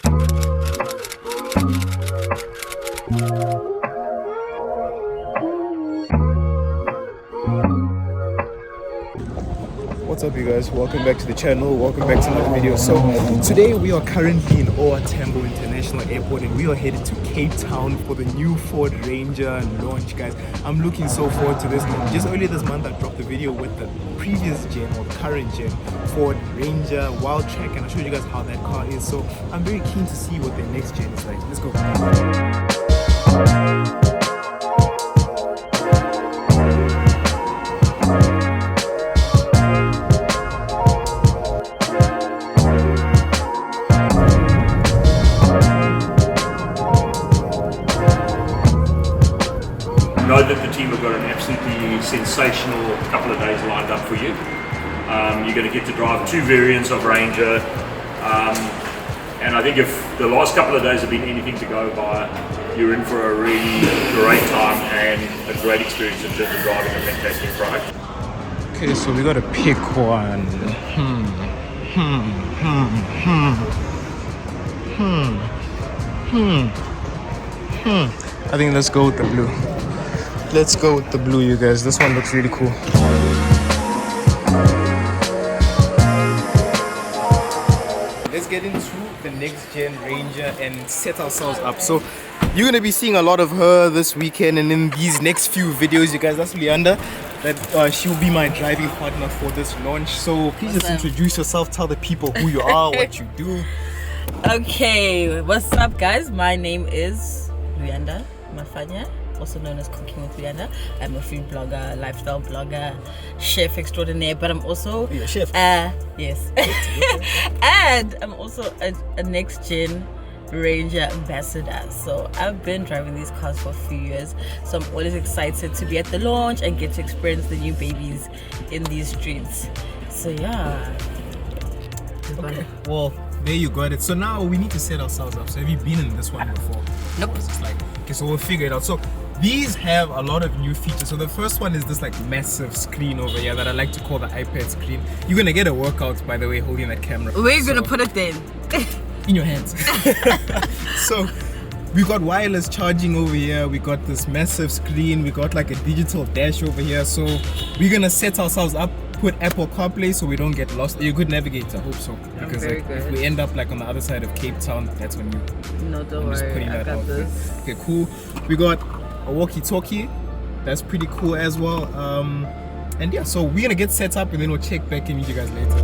What's up, you guys? Welcome back to the channel. Welcome back to another video. So today we are currently in Tambo International Airport and we are headed to Cape Town for the new Ford Ranger launch, guys. I'm looking so forward to this. Just earlier this month I dropped a video with the previous gen or the current gen Ford Ranger Wildtrak, and I showed you guys how that car is. So I'm very keen to see what the next gen is like. Let's go. Know that the team have got an absolutely sensational couple of days lined up for you. You're going to get to drive two variants of Ranger, and I think if the last couple of days have been anything to go by, you're in for a really great time and a great experience in terms of driving a fantastic product. Okay, so we gotta pick one. I think let's go with the blue. Let's go with the blue, you guys. This one looks really cool. Let's get into the next gen Ranger and set ourselves up. So you're gonna be seeing a lot of her this weekend, and in these next few videos, you guys, that's Leander. That she'll be my driving partner for this launch. So please just introduce yourself, tell the people who you are, what you do. Okay, what's up, guys? My name is Leander Mafanya, also known as Cooking with Leander. I'm a food blogger, lifestyle blogger, chef extraordinaire, but I'm also You're a chef. Yes. And I'm also a next gen Ranger ambassador. So I've been driving these cars for a few years, so I'm always excited to be at the launch and get to experience the new babies in these streets. So yeah. Okay. Well, there you got it. So now we need to set ourselves up. So have you been in this one before? Nope. It's like, okay, so we'll figure it out. So these have a lot of new features. So the first one is this like massive screen over here that I like to call the iPad screen. You're gonna get a workout, by the way, holding that camera. Where are you gonna put it then? In your hands. So we got wireless charging over here, we got this massive screen, we got like a digital dash over here. So we're gonna set ourselves up, put Apple CarPlay so we don't get lost. You're a good navigator, I hope so, because like, if we end up like on the other side of Cape Town, that's when you No, don't worry, I got this. Okay, cool. We got a walkie-talkie, that's pretty cool as well. And yeah, so we're gonna get set up and then we'll check back and meet you guys later.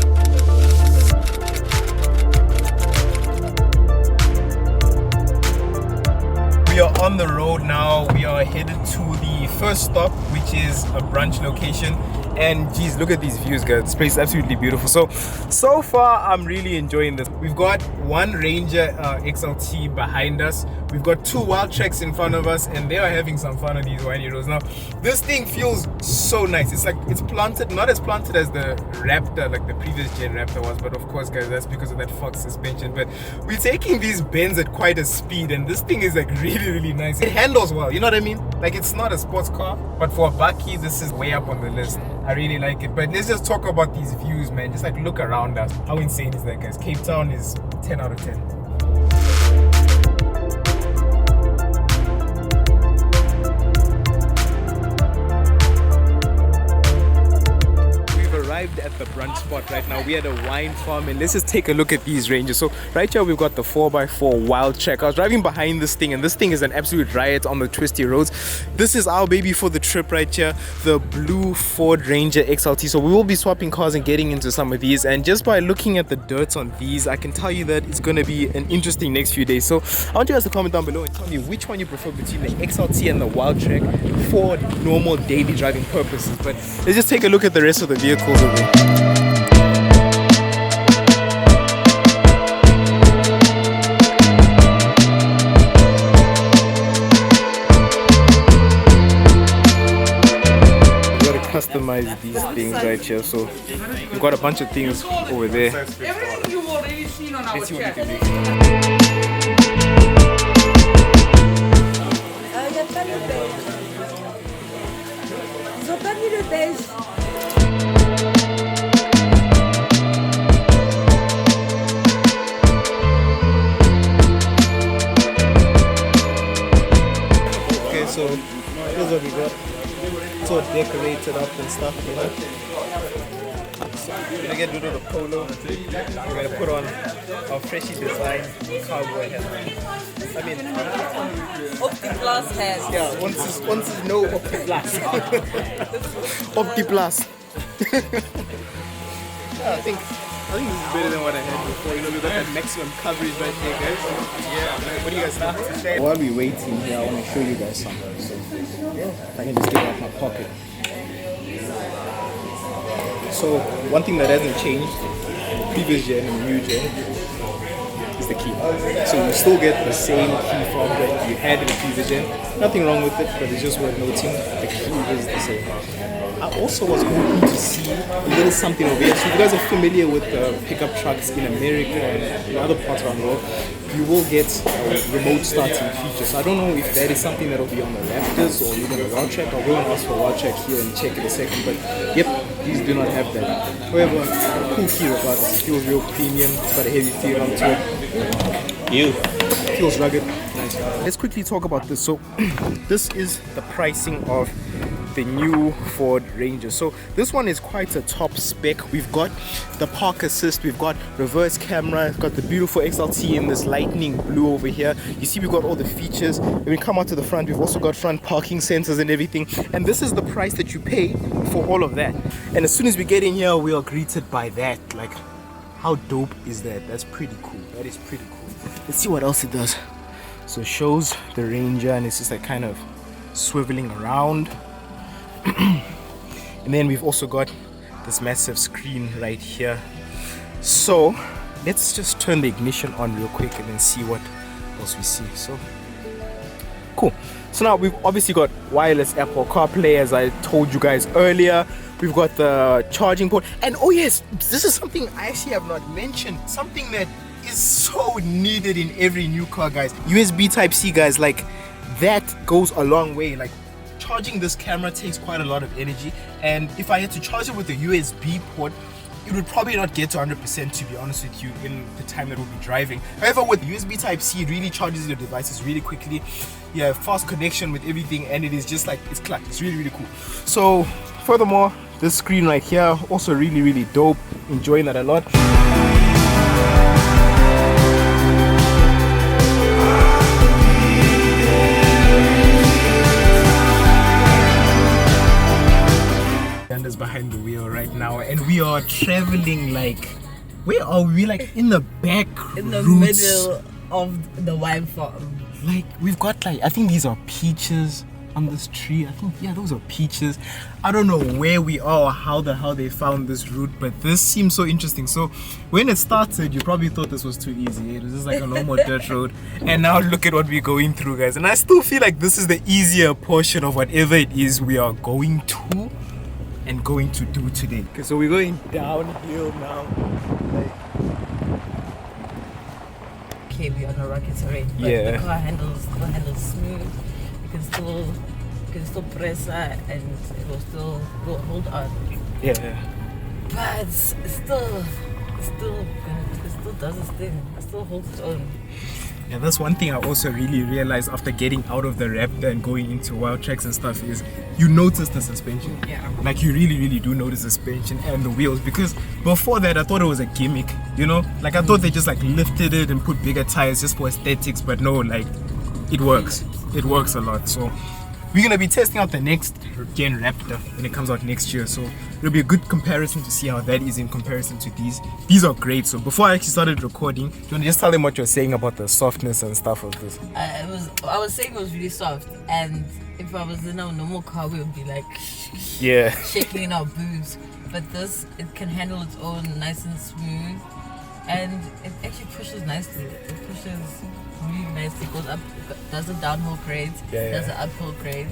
We are on the road now. We are headed to the first stop, which is a brunch location. And geez, look at these views, guys. This place is absolutely beautiful. So far I'm really enjoying this. We've got one Ranger XLT behind us. We've got two Wildtraks in front of us, and they are having some fun on these 1-year-olds. Now this thing feels so nice. It's like it's planted, not as planted as the Raptor, like the previous gen Raptor was, but of course, guys, that's because of that Fox suspension. But we're taking these bends at quite a speed, and this thing is like really nice. It handles well, you know what I mean? Like, it's not a sports car, but for a bakkie, this is way up on the list. I really like it. But let's just talk about these views, man. Just like look around us. How insane is that, guys? Cape Town is 10 out of 10. Arrived at the brunch spot right now. We had a wine farm, and let's just take a look at these Rangers. So right here we've got the 4x4 Wildtrak. I was driving behind this thing, and this thing is an absolute riot on the twisty roads. This is our baby for the trip right here, the blue Ford Ranger XLT. So we will be swapping cars and getting into some of these, and just by looking at the dirt on these, I can tell you that it's going to be an interesting next few days. So I want you guys to comment down below and tell me which one you prefer between the XLT and the Wildtrak for normal daily driving purposes. But let's just take a look at the rest of the vehicles over here. Customize these things right here, so we've got a bunch of things over there. Everything you've already seen on our Let's see what we chat. can do. Il n'y a pas le beige. Ils n'ont pas mis le beige. So here's what we got. It's all decorated up and stuff, you know. So we're gonna get rid of the polo. We're gonna put on our freshly designed cowboy hat. I mean, Opti-Plus has. yeah, once is no Opti-Plus. Opti-Plus. Yeah, I think this is better than what I had before. You know, we got that maximum coverage right there, guys. Yeah. What do you guys have to say? While we're waiting here, I want to show you guys something. So, yeah, if I can just get it out my pocket. So, one thing that hasn't changed, previous gen and new gen, is the key. So you still get the same key fob that you had in the previous gen. Nothing wrong with it, but it's just worth noting the key is the same. I also was hoping to see a little something over here. So if you guys are familiar with pickup trucks in America and in other parts around the world, you will get a remote starting feature. So I don't know if that is something that will be on the Raptors or even the Wildtrak. I'll go and ask for Wildtrak here and check in a second. But yep, these do not have that. However, a cool key regardless. It feels real premium. It's got a heavy feel onto it. Feels rugged. Nice. Let's quickly talk about this. So this is the pricing of the new Ford Ranger. So this one is quite a top spec. We've got the park assist, we've got reverse camera, it's got the beautiful XLT in this lightning blue over here. You see we've got all the features. When we come out to the front, we've also got front parking sensors and everything, and this is the price that you pay for all of that. And as soon as we get in here, we are greeted by that. Like, how dope is that? That's pretty cool. That is pretty cool. Let's see what else it does. So it shows the Ranger and it's just like kind of swiveling around. And then we've also got this massive screen right here. So let's just turn the ignition on real quick and then see what else we see. So cool. So now we've obviously got wireless Apple CarPlay, as I told you guys earlier. We've got the charging port, and oh yes, this is something I actually have not mentioned, something that is so needed in every new car, guys. USB Type-C, guys. Like, that goes a long way. Like, charging this camera takes quite a lot of energy, and if I had to charge it with a USB port, it would probably not get to 100%, to be honest with you, in the time that we'll be driving. However, with USB Type-C, it really charges your devices really quickly. You have fast connection with everything, and it is just like, it's clutch. It's really, really cool. So furthermore, this screen right here, also really, really dope. Enjoying that a lot. Is behind the wheel right now, and we are traveling like, where are we? Like in the back In the routes. middle of the wine farm. Like, we've got like, I think these are peaches on this tree. I think, yeah, those are peaches. I don't know where we are or how the hell they found this route, but this seems so interesting. So when it started, you probably thought this was too easy. It was just like a normal dirt road, and now look at what we're going through, guys. And I still feel like this is the easier portion of whatever it is we are going to and going to do today. Okay, so we're going downhill now. Okay, we're on a rocky terrain, but Yeah. the car handles smooth. You can still press and it will hold on. Yeah. But it still does its thing. It still holds its own. Yeah, that's one thing I also really realized after getting out of the Raptor and going into Wildtraks and stuff is you notice the suspension. Yeah. Like, you really, really do notice the suspension and the wheels, because before that I thought it was a gimmick, you know? Like, I thought they just like lifted it and put bigger tires just for aesthetics, but no, like, it works. It works a lot. So we're gonna be testing out the next gen Raptor when it comes out next year, so it'll be a good comparison to see how that is in comparison to these. These are great. So before I actually started recording, do you want to just tell them what you're saying about the softness and stuff of this? I was saying it was really soft, and if I was in a normal car, we would be like Yeah. shaking in our boots. But this, it can handle its own, nice and smooth, and it actually pushes nicely. It pushes really nicely. It goes up, does a downhill grade, does an uphill grade.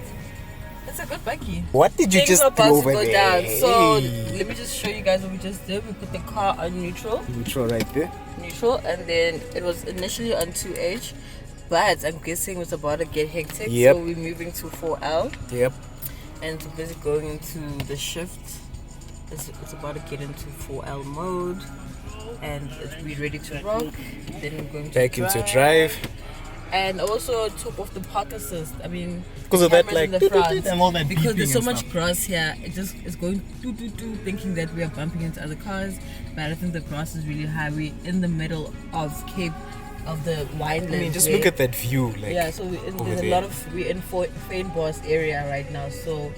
It's a good buggy. What did you Things just are do about to over go there? down. So Hey. let me just show you guys what we just did. We put the car on neutral, Neutral right there. and then it was initially on 2H, but I'm guessing it's about to get hectic. Yep. So we're moving to 4L, Yep. and we're busy going into the shift. It's about to get into 4L mode, and we're ready to rock. Then we're going to Back into drive. And also took off the park assist. I mean, Because of that, cameras in like, the front. and all that because there's beeping so and much stuff. grass here. It just is going thinking that we are bumping into other cars. But I think the grass is really high. We're in the middle of Cape of the winelands. I mean, just where- look at that view. Like, yeah, so there's a lot of we're in Fynbos area right now. So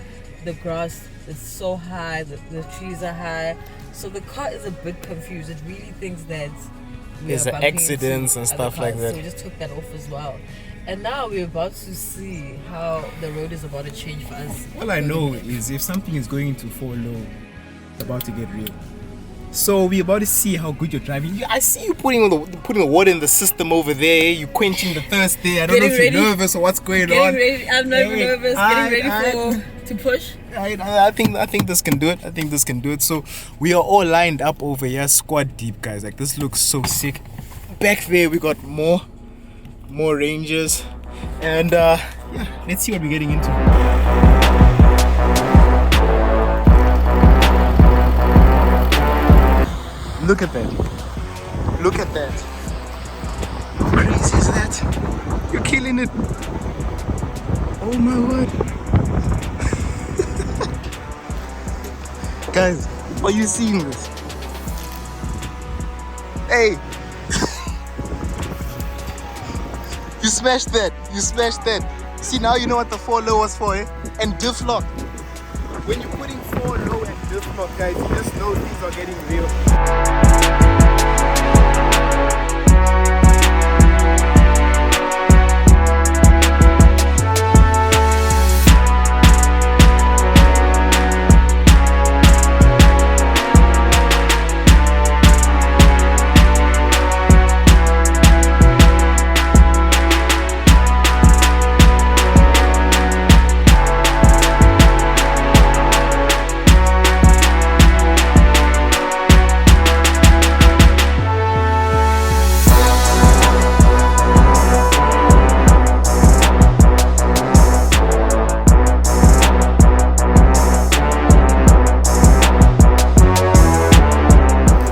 the grass is so high, the trees are high. So the car is a bit confused. It really thinks that There's are bumping accidents into and other stuff like cars. that. So we just took that off as well. And now we're about to see how the road is about to change for us. all I know is if something is going to fall low, it's about to get real. So we're about to see how good you're driving. I see you putting the water in the system over there. You're quenching the thirst there. I don't know if Getting you're ready. nervous or what's going Getting on. ready. I'm not even Hey, nervous. Getting ready to push. I think this can do it. I think this can do it. So we are all lined up over here, squad deep, guys. Like, this looks so sick. Back there we got more Rangers, and yeah, let's see what we're getting into. Look at that. Look at that. How crazy is that? You're killing it. Oh my word. Guys, are you seeing this? Hey! You smashed that. You smashed that. See, now you know what the 4 low was for, eh? And diff lock. When you're putting 4 low and diff lock, guys, you just know things are getting real.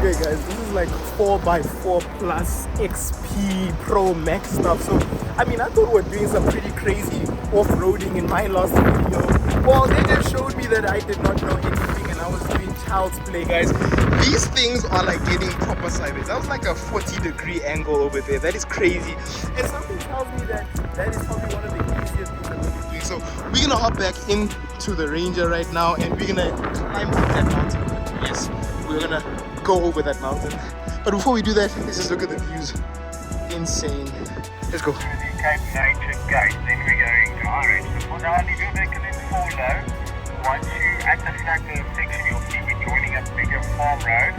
Okay guys, this is like 4x4 plus XP Pro Max stuff. So I mean, I thought we were doing some pretty crazy off-roading in my last video. Well, they just showed me that I did not know anything and I was doing child's play, guys. These things are like getting proper sideways. That was like a 40-degree angle over there. That is crazy. And something tells me that that is probably one of the easiest things that we'll be doing. So we're gonna hop back into the Ranger right now and we're gonna climb up that mountain. Yes, we're gonna go over that mountain. But before we do that, let's just look at the views. Insane. Let's go. Cape Nature Gate, then we're going direct. For the only vehicle in follow, once you at the Stacker section, you'll see we're joining a bigger farm road.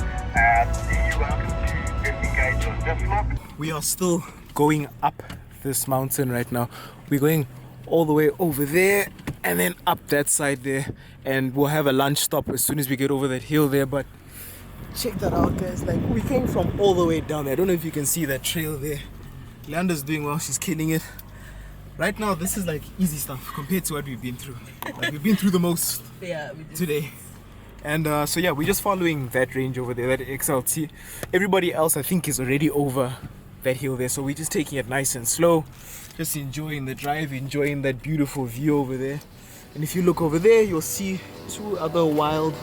You're welcome to disengage on this lock. We are still going up this mountain right now. We're going all the way over there and then up that side there, and we'll have a lunch stop as soon as we get over that hill there. But check that out, guys. Like, we came from all the way down there. I don't know if you can see that trail there. Leander's doing well, she's killing it. Right now, this is like easy stuff compared to what we've been through. Like, we've been through the most Yeah, we did. today. And so yeah, we're just following that range over there, that XLT. Everybody else, I think, is already over that hill there. So we're just taking it nice and slow, just enjoying the drive, enjoying that beautiful view over there. And if you look over there, you'll see 2 other wild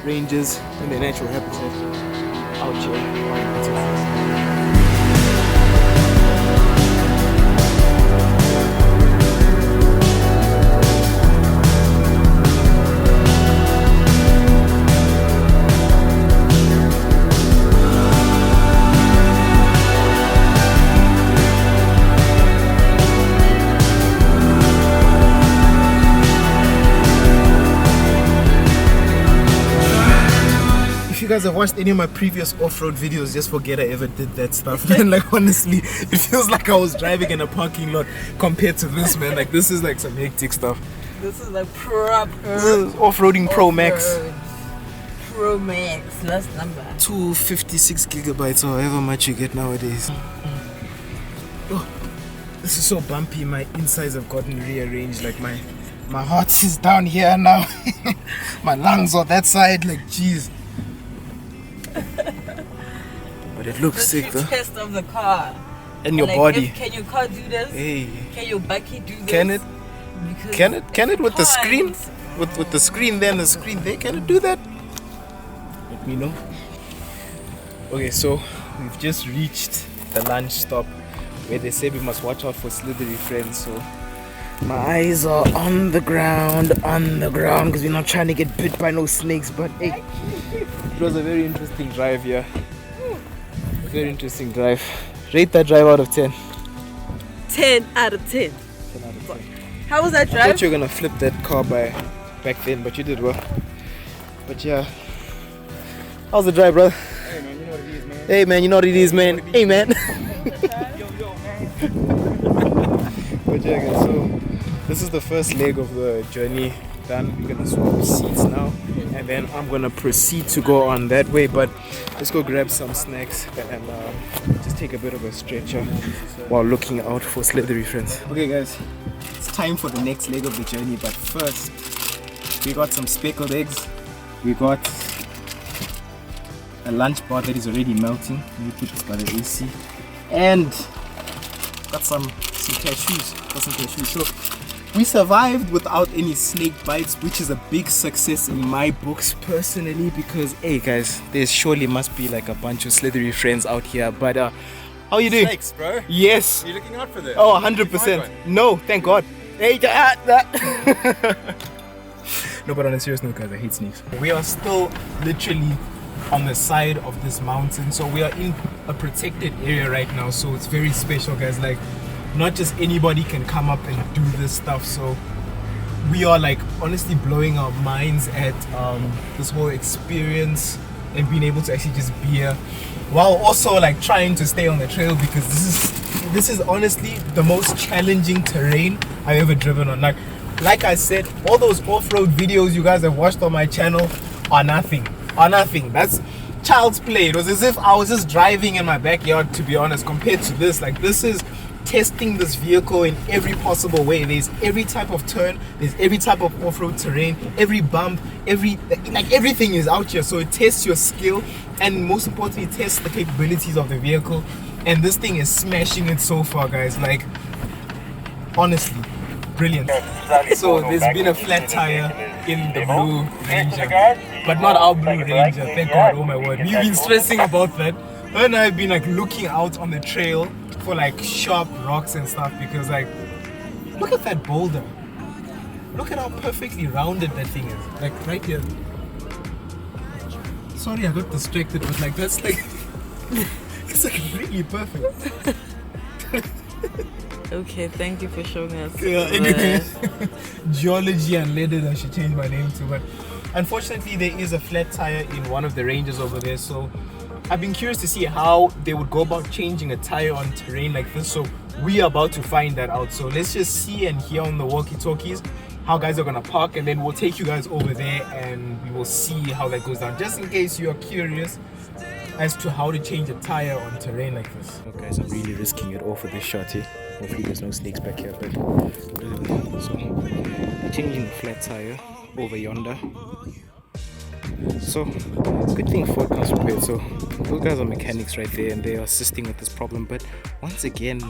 ranges in their natural habitat out here. If you guys have watched any of my previous off-road videos, just forget I ever did that stuff, man. Like, honestly, it feels like I was driving in a parking lot compared to this, man. Like, this is like some hectic stuff. This is like proper This is off-roading Pro Max. off-road. Pro Max, last number. 256 gigabytes or however much you get nowadays. Oh, this is so bumpy. My insides have gotten rearranged. Like, my heart is down here now. My lungs are that side. Like, jeez. But it looks The sick though. test of the car. and your Like, body. can your car do this? Hey, Can your bucky do this? can it? Because Can it with the screen? can't. With the screen there and the screen there, can it do that? Let me know. Okay, so we've just reached the lunch stop where they say we must watch out for slithery friends. So my eyes are on the ground because we're not trying to get bit by no snakes. But hey, it was a very interesting drive here. Very interesting drive. Rate that drive out of 10. 10 out of 10. 10 out of 10. How was that I drive? thought you were gonna flip that car by back then, but you did well. But yeah, how's the drive, brother? Hey man, you know what it is, man. Hey man. But yeah, guys, so this is the first leg of the journey done. We're gonna swap seats now, and then I'm gonna proceed to go on that way. But let's go grab some snacks and just take a bit of a stretcher while looking out for slithery friends. Okay, guys, it's time for the next leg of the journey. But first, we got some speckled eggs. We got a lunch bar that is already melting. We put this by the AC, and got some cashews. So we survived without any snake bites, which is a big success in my books personally, because hey guys, there surely must be like a bunch of slithery friends out here. But how you doing? Snakes, bro. Yes. Are you looking out for them? Oh, Did you find 100%. one? No, thank God. Hey, no, but on a serious note, guys, I hate snakes. We are still literally on the side of this mountain, so we are in a protected area right now. So it's very special, guys. Like, not just anybody can come up and do this stuff. So we are like honestly blowing our minds at this whole experience and being able to actually just be here, while also like trying to stay on the trail, because this is honestly the most challenging terrain I've ever driven on. Like I said, all those off-road videos you guys have watched on my channel are nothing. That's child's play. It was as if I was just driving in my backyard, to be honest, compared to this. Like, this is testing this vehicle in every possible way. There's every type of turn, there's every type of off-road terrain, every bump, everything is out here. So it tests your skill, and most importantly, tests the capabilities of the vehicle. And this thing is smashing it so far, guys. Like, honestly, brilliant. So there's been a flat tire in the blue Ranger, but not our blue Ranger, thank God. Oh my word, we've been stressing about that. Her and I have been like looking out on the trail for like sharp rocks and stuff, because like, look at that boulder. Look at how perfectly rounded that thing is. Like right here. Sorry, I got distracted, but like that's like it's like really perfect. Okay, thank you for showing us. Yeah, anyway. Geology Unleaded, I should change my name to. But unfortunately, there is a flat tire in one of the ranges over there. So I've been curious to see how they would go about changing a tire on terrain like this. So we are about to find that out. So let's just see and hear on the walkie-talkies how guys are gonna park, and then we'll take you guys over there and we will see how that goes down, just in case you are curious as to how to change a tire on terrain like this. So guys, I'm really risking it all for this shot here. Hopefully there's no snakes back here, but so changing the flat tire over yonder. So good thing Ford comes prepared. So those guys are mechanics right there, and they are assisting with this problem. But once again,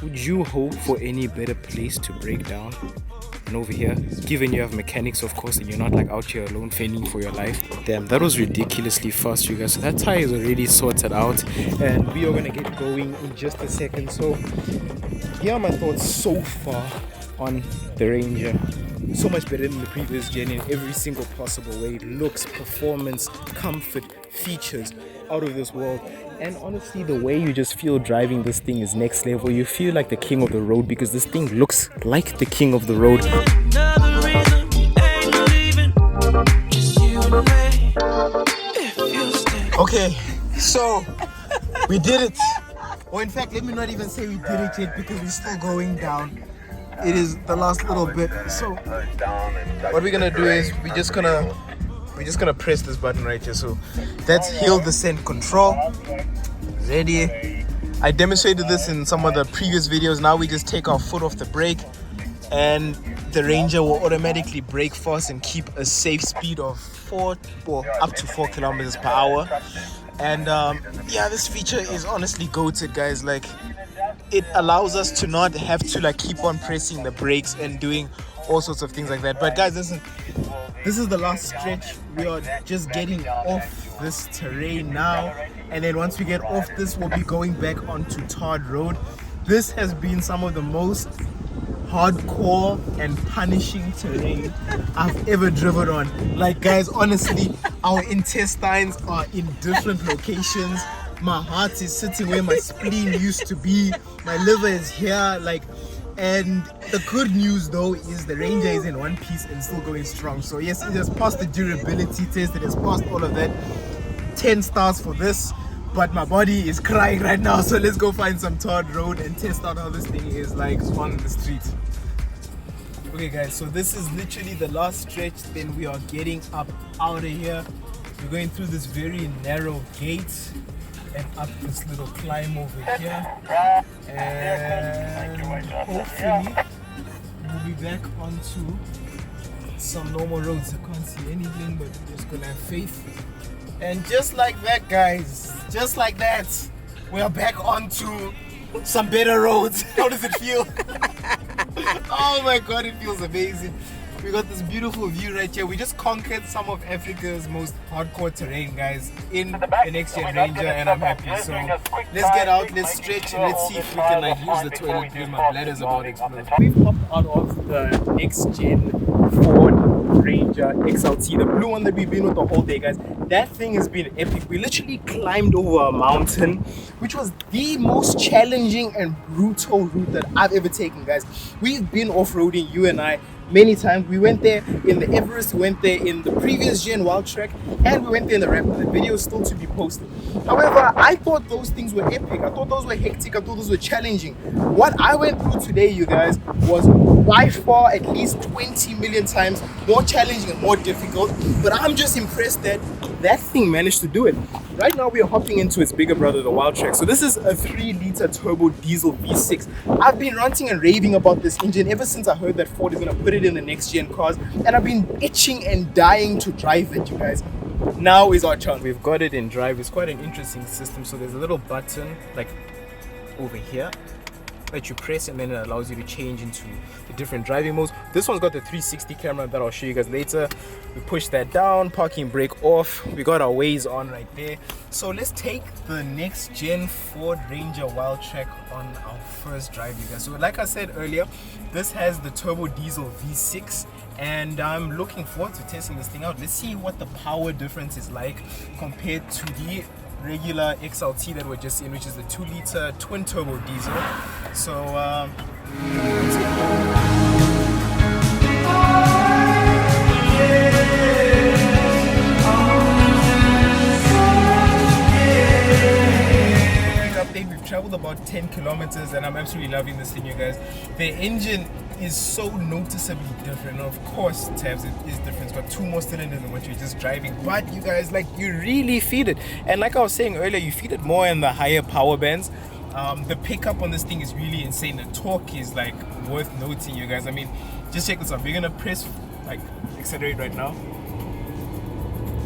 would you hope for any better place to break down than over here, given you have mechanics, of course, and you're not like out here alone fending for your life? Damn, that was ridiculously fast, you guys. So that tire is already sorted out, and we are gonna get going in just a second. So here are my thoughts so far on the Ranger. So much better than the previous gen in every single possible way. Looks, performance, comfort, features, out of this world. And honestly, the way you just feel driving this thing is next level. You feel like the king of the road, because this thing looks like the king of the road. Okay, so we did it. Or in fact, let me not even say we did it yet, because we're still going down. It is the last little bit. So what we're gonna do is we're just gonna press this button right here. So that's hill descent control. Ready. I demonstrated this in some of the previous videos. Now we just take our foot off the brake, and the Ranger will automatically brake fast and keep a safe speed of up to 4 kilometers per hour. And yeah, this feature is honestly goated, guys. Like, it allows us to not have to like keep on pressing the brakes and doing all sorts of things like that. But guys, listen, this is the last stretch. We are just getting off this terrain now, and then once we get off this, we'll be going back onto Tavz Road. This has been some of the most hardcore and punishing terrain I've ever driven on. Like guys, honestly, our intestines are in different locations. My heart is sitting where my spleen used to be. My liver is here, like. And the good news though is the Ranger is in one piece and still going strong. So yes, it has passed the durability test, it has passed all of that. 10 stars for this, but my body is crying right now. So let's go find some Tavz Road and test out how this thing is like on the street. Okay guys, so this is literally the last stretch, then we are getting up out of here. We're going through this very narrow gate and up this little climb over here, and hopefully we'll be back onto some normal roads. I can't see anything, but we're just gonna have faith. And just like that guys, just like that, we are back onto some better roads. How does it feel? Oh my god, it feels amazing. We got this beautiful view right here. We just conquered some of Africa's most hardcore terrain, guys, in the next gen Ranger, and I'm happy. So let's get out, let's stretch, and let's see if we can like use the toilet because my bladder's about to explode. We've popped out of the next gen Ford Ranger XLT, the blue one that we've been with the whole day, guys. That thing has been epic. We literally climbed over a mountain, which was the most challenging and brutal route that I've ever taken, guys. We've been off-roading, you and I, many times. We went there in the Everest, we went there in the previous gen Wildtrak, and we went there in the Raptor. The video is still to be posted. However, I thought those things were epic. I thought those were hectic. I thought those were challenging. What I went through today, you guys, was by far at least 20 million times more challenging and more difficult. But I'm just impressed that that thing managed to do it. Right now we are hopping into its bigger brother, the Wildtrak. So this is a 3-liter turbo diesel V6. I've been ranting and raving about this engine ever since I heard that Ford is going to put it in the next gen cars, and I've been itching and dying to drive it, you guys. Now is our chance. We've got it in drive. It's quite an interesting system. So there's a little button like over here that you press, and then it allows you to change into the different driving modes. This one's got the 360 camera that I'll show you guys later. We push that down, parking brake off. We got our Waze on right there. So let's take the next gen Ford Ranger Wildtrak on our first drive, you guys. So like I said earlier, this has the turbo diesel V6, and I'm looking forward to testing this thing out. Let's see what the power difference is like compared to the regular XLT that we're just in, which is the 2-liter twin turbo diesel. So let's go. Update, we've traveled about 10 kilometers and I'm absolutely loving this thing, you guys. The engine is so noticeably different. Of course, Tavz is different. It's got 2 more cylinders than what you're just driving, but you guys, like, you really feel it. And like I was saying earlier, you feel it more in the higher power bands. The pickup on this thing is really insane. The torque is like worth noting, you guys. I mean, just check this out. We're gonna press like accelerate right now,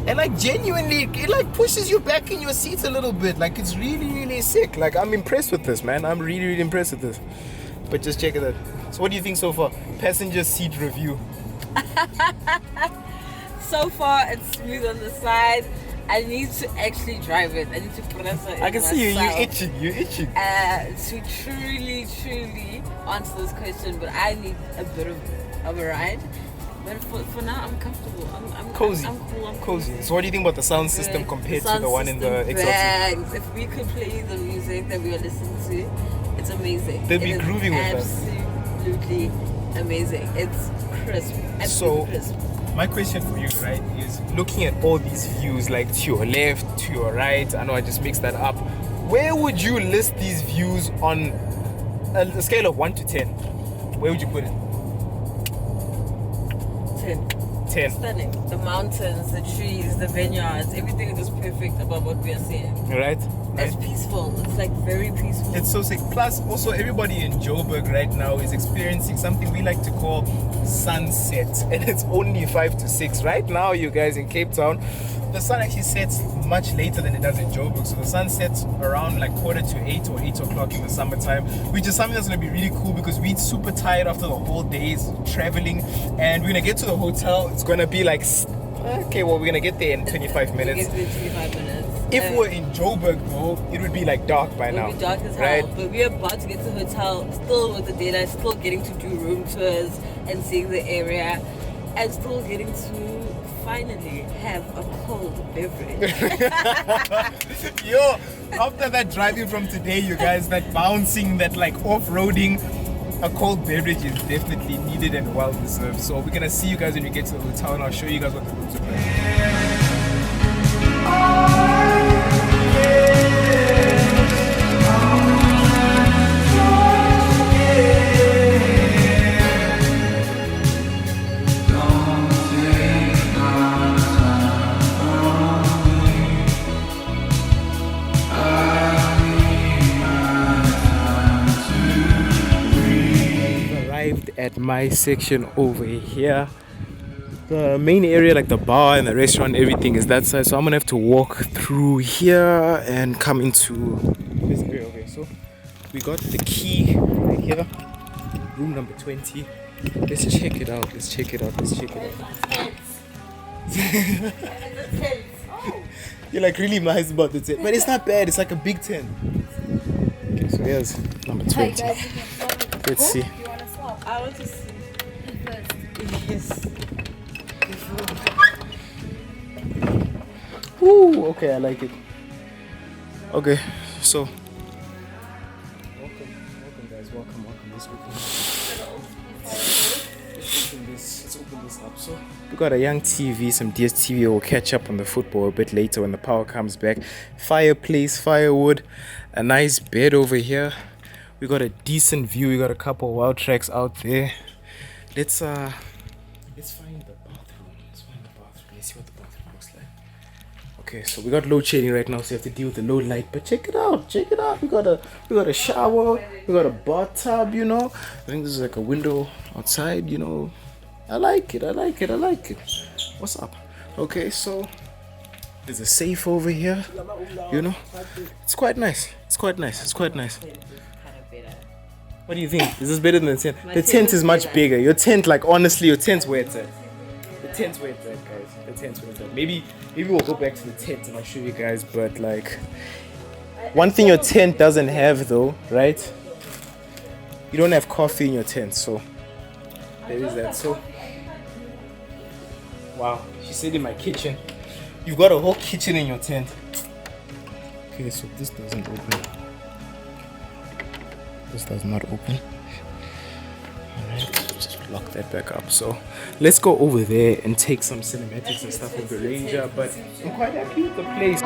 and like genuinely it like pushes you back in your seat a little bit. Like, it's really sick. Like, I'm impressed with this, man. I'm really impressed with this. But just check it out. So what do you think so far? Passenger seat review. So far it's smooth on the side. I need to actually drive it. I need to press it. I can see you itching. You're itching. To truly answer this question, but I need a bit of a ride. But for now, I'm comfortable. I'm cozy. I'm cool. I'm cozy. So what do you think about the sound system compared to the one in the XLT? If we could play the music that we are listening to, it's amazing. They'll be grooving with us. Absolutely amazing. It's crisp. Absolutely crisp. My question for you, right, is looking at all these views, like to your left, to your right, I know I just mixed that up. Where would you list these views on a scale of 1 to 10? Where would you put it? 10. Stunning. The mountains, the trees, the vineyards, everything is just perfect about what we are seeing. Right? It's peaceful. It's like very peaceful. It's so sick. Plus, also everybody in Joburg right now is experiencing something we like to call sunset, and it's only 5 to 6 right now, you guys, in Cape Town. The sun actually sets much later than it does in Joburg. So the sun sets around like 7:45 or 8 o'clock in the summertime, which is something that's going to be really cool because we're super tired after the whole day's traveling, and we're going to get to the hotel. It's going to be like, okay, well, we're going to get there in 25 minutes. Get there in 25 minutes. If we're in Joburg though, it would be like dark by now. It'll be dark as hell. right? But we're about to get to the hotel, still with the daylight, still getting to do room tours and seeing the area, and still getting to finally have a cold beverage. Yo, after that driving from today, you guys, that bouncing, that like off-roading, a cold beverage is definitely needed and well deserved. So we're gonna see you guys when we get to the hotel, and I'll show you guys what the rooms are like. At my section over here, the main area, like the bar and the restaurant, everything is that side. So I'm gonna have to walk through here and come into this area over here. So we got the key right here, room number 20. Let's check it out. Let's check it out. Let's check it out. You're like really nice about the tent, but it's not bad. It's like a big tent. Okay, so here's number 20. Let's see. I want to see. Yes. Ooh, okay, I like it. Okay, so welcome guys, welcome. Let's open this up. So we got a young TV, some DSTV. We'll catch up on the football a bit later when the power comes back. Fireplace, firewood, a nice bed over here. We got a decent view. We got a couple of Wildtraks out there. Let's find the bathroom. Let's see what the bathroom looks like. Okay, so we got load shedding right now, so you have to deal with the low light. But check it out. We got a shower. We got a bathtub. You know, I think this is like a window outside. You know, I like it. What's up? Okay, so there's a safe over here. You know, it's quite nice. What do you think? Is this better than the tent? The tent is much bigger. Your tent, like honestly, your tent's where it's at. The tent's where it's at, guys. The tent's where it's at. Maybe we'll go back to the tent and I'll show you guys. But like, one thing your tent doesn't have though, right? You don't have coffee in your tent, so there is that. So, wow, she said in my kitchen. You've got a whole kitchen in your tent. Okay, so this doesn't open. This does not open. Alright, just lock that back up. So let's go over there and take some cinematics and stuff of the Ranger. But I'm quite happy with the place.